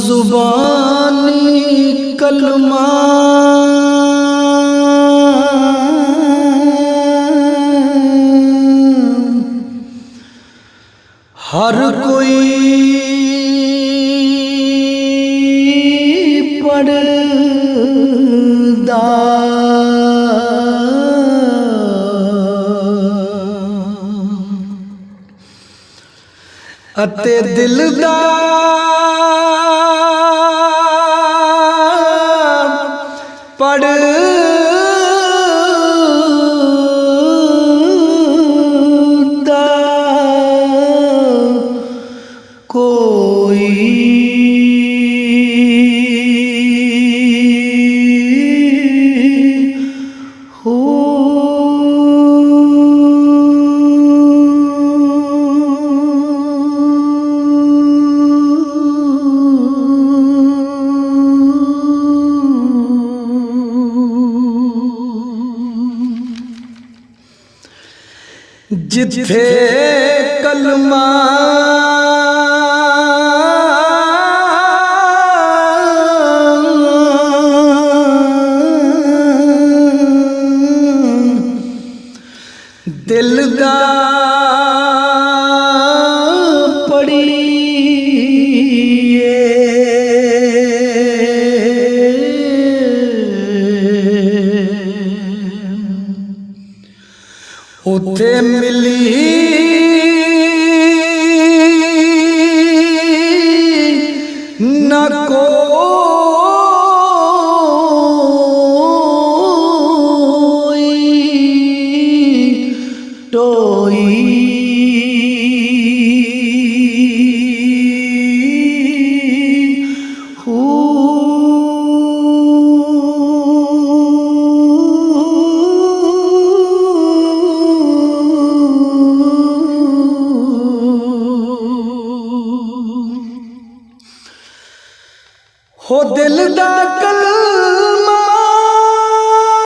जुबानी कलमा हर कोई पढ़दा अते दिल दा पढ़दा कोई हो। जिथे कलमा दिल दा पढ़िए उथे मिली न कोई टोई हो दिल दा कल